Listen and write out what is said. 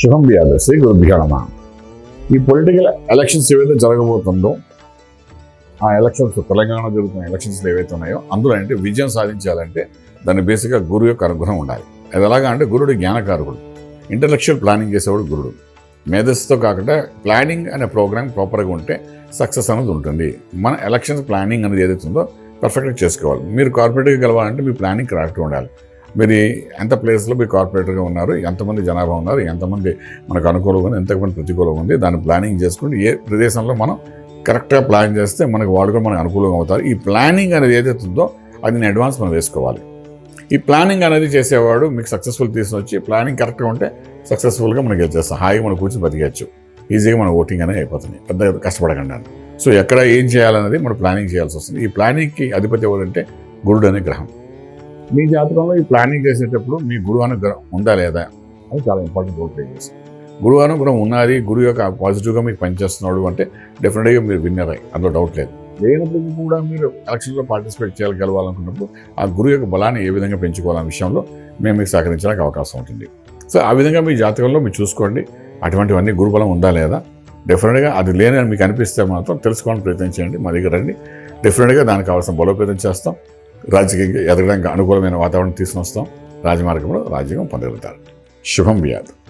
శుభం వ్యాధి శ్రీ గురుభ్యో నమః. ఈ పొలిటికల్ ఎలక్షన్స్ ఏవైతే జరగబోతుందో ఆ ఎలక్షన్స్ తెలంగాణ జరుగుతున్న ఎలక్షన్స్ ఏవైతే ఉన్నాయో అందులో అంటే విజయం సాధించాలంటే దాన్ని బేసిక్గా గురువు యొక్క అనుగ్రహం ఉండాలి. అది ఎలాగా అంటే గురుడు జ్ఞానకారకుడు, ఇంటలెక్చువల్ ప్లానింగ్ చేసేవాడు గురుడు. మేధస్సుతో కాకుండా ప్లానింగ్ అనే ప్రోగ్రామ్ ప్రాపర్గా ఉంటే సక్సెస్ అనేది ఉంటుంది. మన ఎలక్షన్స్ ప్లానింగ్ అనేది ఏదైతే ఉందో పర్ఫెక్ట్గా చేసుకోవాలి. మీరు కార్పొరేట్గా గెలవాలంటే మీ ప్లానింగ్ కరెక్ట్గా ఉండాలి. మీరు ఎంత ప్లేస్లో మీరు కార్పొరేటర్గా ఉన్నారు, ఎంతమంది జనాభా ఉన్నారు, ఎంతమంది మనకు అనుకూలంగా ఉంది, ఎంతమంది ప్రతికూలంగా ఉంది, దాన్ని ప్లానింగ్ చేసుకుంటే ఏ ప్రదేశంలో మనం కరెక్ట్గా ప్లాన్ చేస్తే మనకు వాళ్ళు కూడా మనకు అనుకూలంగా అవుతారు. ఈ ప్లానింగ్ అనేది ఏదైతే ఉందో అది నేను అడ్వాన్స్ మనం వేసుకోవాలి. ఈ ప్లానింగ్ అనేది చేసేవాడు మీకు సక్సెస్ఫుల్ తీసుకొచ్చి ప్లానింగ్ కరెక్ట్గా ఉంటే సక్సెస్ఫుల్గా మనకి గెలిచేస్తాం. హాయిగా మనం కూర్చొని బతికేయచ్చు, ఈజీగా మన ఓటింగ్ అనేది అయిపోతుంది, పెద్ద కష్టపడకుండా. సో ఎక్కడ ఏం చేయాలనేది మనం ప్లానింగ్ చేయాల్సి వస్తుంది. ఈ ప్లానింగ్కి అధిపతి ఎవరంటే గురుడు అనే గ్రహం. మీ జాతకంలో ఈ ప్లానింగ్ చేసేటప్పుడు మీ గురువు అనుగ్రహం ఉందా లేదా అది చాలా ఇంపార్టెంట్ రోల్ ప్లే చేస్తుంది. గురువు అనుగ్రహం ఉన్నది, గురువు యొక్క పాజిటివ్గా మీకు పనిచేస్తున్నాడు అంటే డెఫినెట్గా మీరు విన్నర్ అయ్యి, అందులో డౌట్ లేదు. లేనప్పుడు కూడా మీరు ఎలక్షన్లో పార్టిసిపేట్ చేయగలవాలనుకున్నప్పుడు ఆ గురువు యొక్క బలాన్ని ఏ విధంగా పెంచుకోవాలనే విషయంలో మేము మీకు సహకరించడానికి అవకాశం ఉంటుంది. సో ఆ విధంగా మీ జాతకంలో మీరు చూసుకోండి, అటువంటివన్నీ గురుబలం ఉందా లేదా. డెఫినెట్గా అది లేని మీకు అనిపిస్తే మాత్రం తెలుసుకోవాలని ప్రయత్నం చేయండి, మా దగ్గర రండి. డెఫినెట్గా దానికి కావాల్సిన బలోపేతం చేస్తాం. రాజకీయంగా ఎదగడానికి అనుకూలమైన వాతావరణం తీసుకుని వస్తాం. రాజమార్గంలో రాజ్యాంగం పొందగలుగుతారు. శుభం వ్యాధి.